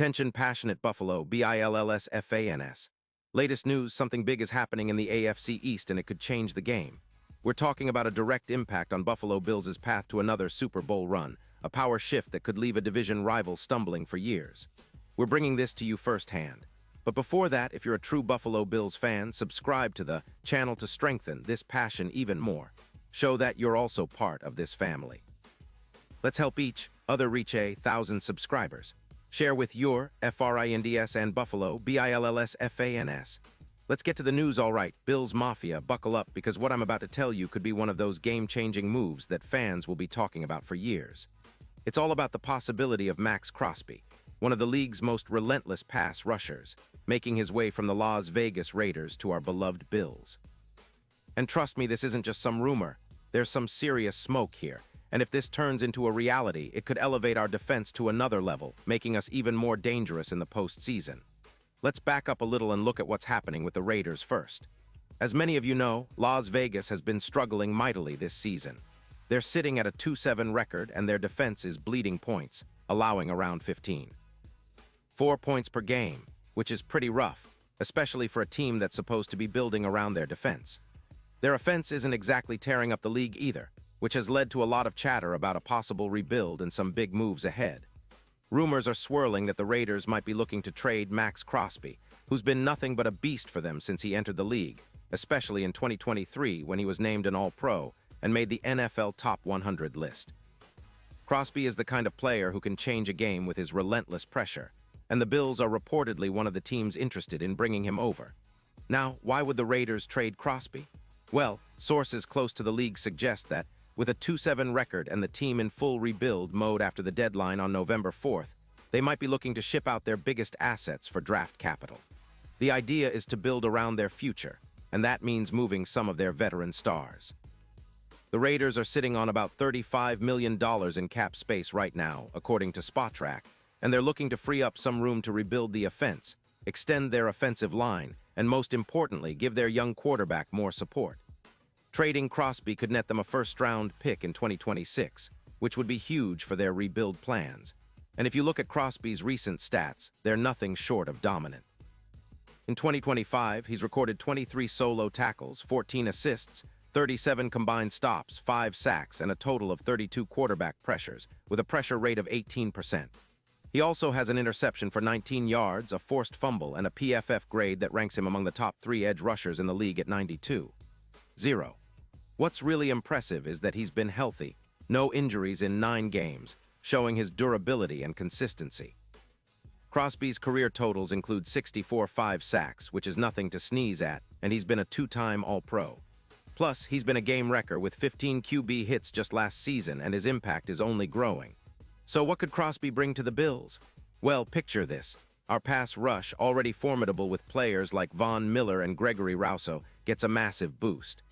Attention passionate Buffalo, BILLSFANS. Latest news, something big is happening in the AFC East and it could change the game. We're talking about a direct impact on Buffalo Bills' path to another Super Bowl run, a power shift that could leave a division rival stumbling for years. We're bringing this to you firsthand. But before that, if you're a true Buffalo Bills fan, subscribe to the channel to strengthen this passion even more. Show that you're also part of this family. Let's help each other reach 1,000 subscribers. Share with your FRINDS and Buffalo, BILLSFANS. Let's get to the news, all right. Bills Mafia, buckle up, because what I'm about to tell you could be one of those game-changing moves that fans will be talking about for years. It's all about the possibility of Max Crosby, one of the league's most relentless pass rushers, making his way from the Las Vegas Raiders to our beloved Bills. And trust me, this isn't just some rumor. There's some serious smoke here. And if this turns into a reality, it could elevate our defense to another level, making us even more dangerous in the postseason. Let's back up a little and look at what's happening with the Raiders first. As many of you know, Las Vegas has been struggling mightily this season. They're sitting at a 2-7 record and their defense is bleeding points, allowing around 15. 4 points per game, which is pretty rough, especially for a team that's supposed to be building around their defense. Their offense isn't exactly tearing up the league either, which has led to a lot of chatter about a possible rebuild and some big moves ahead. Rumors are swirling that the Raiders might be looking to trade Max Crosby, who's been nothing but a beast for them since he entered the league, especially in 2023 when he was named an All-Pro and made the NFL Top 100 list. Crosby is the kind of player who can change a game with his relentless pressure, and the Bills are reportedly one of the teams interested in bringing him over. Now, why would the Raiders trade Crosby? Well, sources close to the league suggest that, with a 2-7 record and the team in full rebuild mode after the deadline on November 4th, they might be looking to ship out their biggest assets for draft capital. The idea is to build around their future, and that means moving some of their veteran stars. The Raiders are sitting on about $35 million in cap space right now, according to Spotrac, and they're looking to free up some room to rebuild the offense, extend their offensive line, and most importantly, give their young quarterback more support. Trading Crosby could net them a first-round pick in 2026, which would be huge for their rebuild plans. And if you look at Crosby's recent stats, they're nothing short of dominant. In 2025, he's recorded 23 solo tackles, 14 assists, 37 combined stops, 5 sacks, and a total of 32 quarterback pressures, with a pressure rate of 18%. He also has an interception for 19 yards, a forced fumble, and a PFF grade that ranks him among the top 3 edge rushers in the league at 92.0. What's really impressive is that he's been healthy, no injuries in 9 games, showing his durability and consistency. Crosby's career totals include 64 sacks, which is nothing to sneeze at, and he's been a 2-time All-Pro. Plus, he's been a game wrecker with 15 QB hits just last season, and his impact is only growing. So what could Crosby bring to the Bills? Well, picture this. Our pass rush, already formidable with players like Von Miller and Gregory Rousseau, gets a massive boost.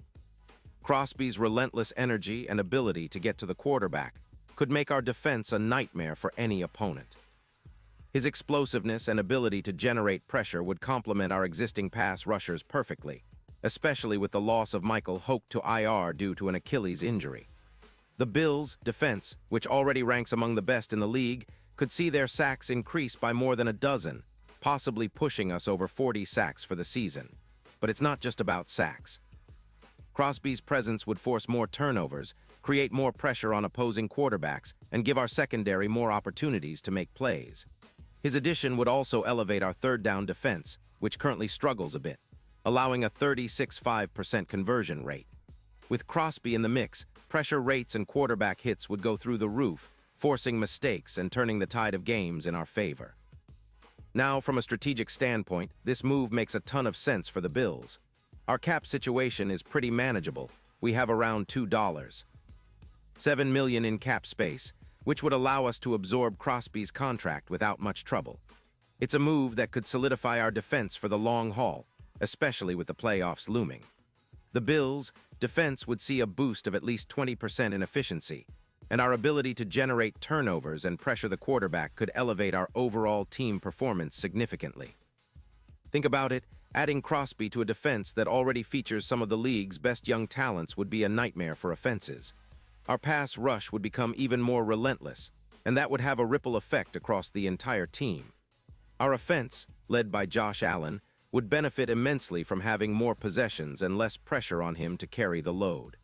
Crosby's relentless energy and ability to get to the quarterback could make our defense a nightmare for any opponent. His explosiveness and ability to generate pressure would complement our existing pass rushers perfectly, especially with the loss of Michael Hoke to IR due to an Achilles injury. The Bills' defense, which already ranks among the best in the league, could see their sacks increase by more than a dozen, possibly pushing us over 40 sacks for the season. But it's not just about sacks. Crosby's presence would force more turnovers, create more pressure on opposing quarterbacks, and give our secondary more opportunities to make plays. His addition would also elevate our third-down defense, which currently struggles a bit, allowing a 36.5% conversion rate. With Crosby in the mix, pressure rates and quarterback hits would go through the roof, forcing mistakes and turning the tide of games in our favor. Now, from a strategic standpoint, this move makes a ton of sense for the Bills. Our cap situation is pretty manageable. We have around $7 million in cap space, which would allow us to absorb Crosby's contract without much trouble. It's a move that could solidify our defense for the long haul, especially with the playoffs looming. The Bills' defense would see a boost of at least 20% in efficiency, and our ability to generate turnovers and pressure the quarterback could elevate our overall team performance significantly. Think about it, adding Crosby to a defense that already features some of the league's best young talents would be a nightmare for offenses. Our pass rush would become even more relentless, and that would have a ripple effect across the entire team. Our offense, led by Josh Allen, would benefit immensely from having more possessions and less pressure on him to carry the load.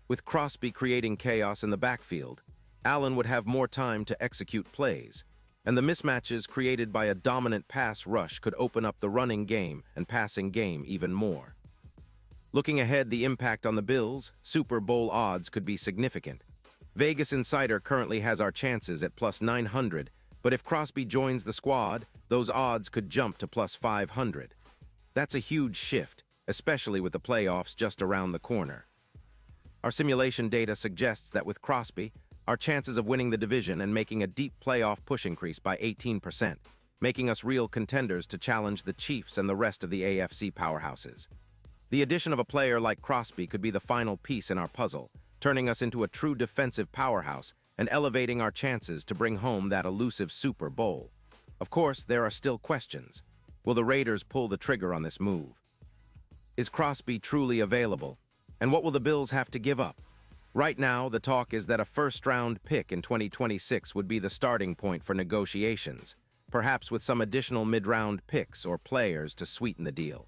With Crosby creating chaos in the backfield, Allen would have more time to execute plays, and the mismatches created by a dominant pass rush could open up the running game and passing game even more. Looking ahead, the impact on the Bills' Super Bowl odds could be significant. Vegas Insider currently has our chances at plus 900, but if Crosby joins the squad, those odds could jump to plus 500. That's a huge shift, especially with the playoffs just around the corner. Our simulation data suggests that with Crosby, our chances of winning the division and making a deep playoff push increase by 18%, making us real contenders to challenge the Chiefs and the rest of the AFC powerhouses. The addition of a player like Crosby could be the final piece in our puzzle, turning us into a true defensive powerhouse and elevating our chances to bring home that elusive Super Bowl. Of course, there are still questions. Will the Raiders pull the trigger on this move? Is Crosby truly available? And what will the Bills have to give up? Right now, the talk is that a first-round pick in 2026 would be the starting point for negotiations, perhaps with some additional mid-round picks or players to sweeten the deal.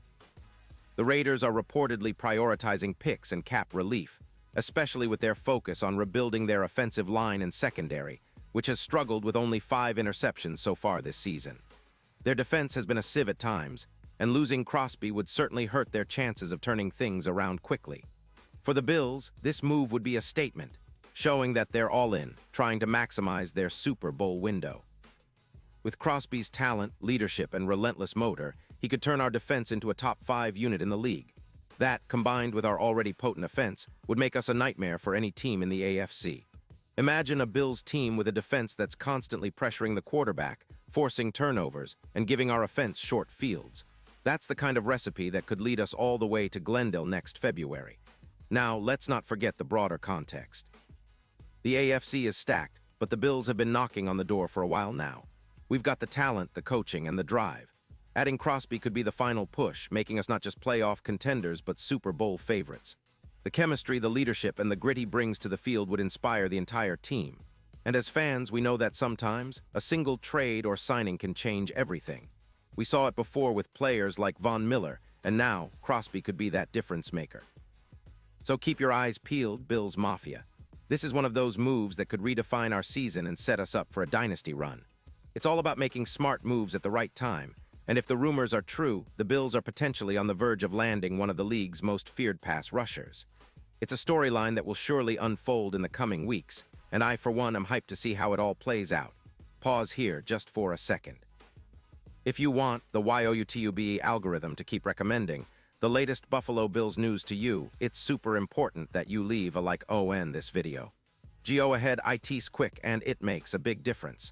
The Raiders are reportedly prioritizing picks and cap relief, especially with their focus on rebuilding their offensive line and secondary, which has struggled with only 5 interceptions so far this season. Their defense has been a sieve at times, and losing Crosby would certainly hurt their chances of turning things around quickly. For the Bills, this move would be a statement, showing that they're all in, trying to maximize their Super Bowl window. With Crosby's talent, leadership, and relentless motor, he could turn our defense into a top 5 unit in the league. That, combined with our already potent offense, would make us a nightmare for any team in the AFC. Imagine a Bills team with a defense that's constantly pressuring the quarterback, forcing turnovers, and giving our offense short fields. That's the kind of recipe that could lead us all the way to Glendale next February. Now, let's not forget the broader context. The AFC is stacked, but the Bills have been knocking on the door for a while now. We've got the talent, the coaching, and the drive. Adding Crosby could be the final push, making us not just playoff contenders, but Super Bowl favorites. The chemistry, the leadership, and the grit he brings to the field would inspire the entire team. And as fans, we know that sometimes a single trade or signing can change everything. We saw it before with players like Von Miller, and now Crosby could be that difference maker. So keep your eyes peeled, Bills Mafia. This is one of those moves that could redefine our season and set us up for a dynasty run. It's all about making smart moves at the right time, and if the rumors are true, the Bills are potentially on the verge of landing one of the league's most feared pass rushers. It's a storyline that will surely unfold in the coming weeks, and I, for one, am hyped to see how it all plays out. Pause here just for a second. If you want the YOUTUBE algorithm to keep recommending the latest Buffalo Bills news to you, it's super important that you leave a like on this video. Go ahead, it's quick and it makes a big difference.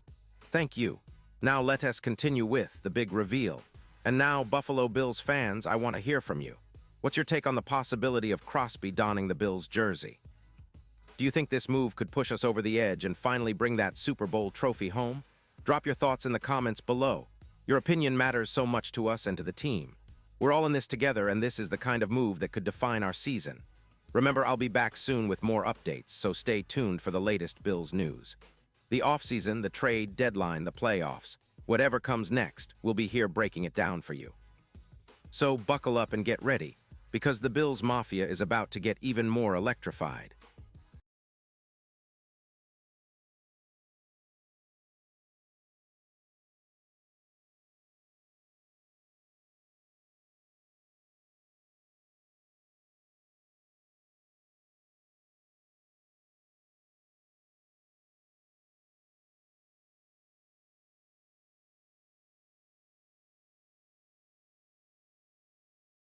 Thank you. Now let us continue with the big reveal. And now, Buffalo Bills fans, I want to hear from you. What's your take on the possibility of Crosby donning the Bills jersey? Do you think this move could push us over the edge and finally bring that Super Bowl trophy home? Drop your thoughts in the comments below. Your opinion matters so much to us and to the team. We're all in this together, and this is the kind of move that could define our season. Remember, I'll be back soon with more updates, so stay tuned for the latest Bills news. The offseason, the trade deadline, the playoffs. Whatever comes next, we'll be here breaking it down for you. So buckle up and get ready, because the Bills Mafia is about to get even more electrified.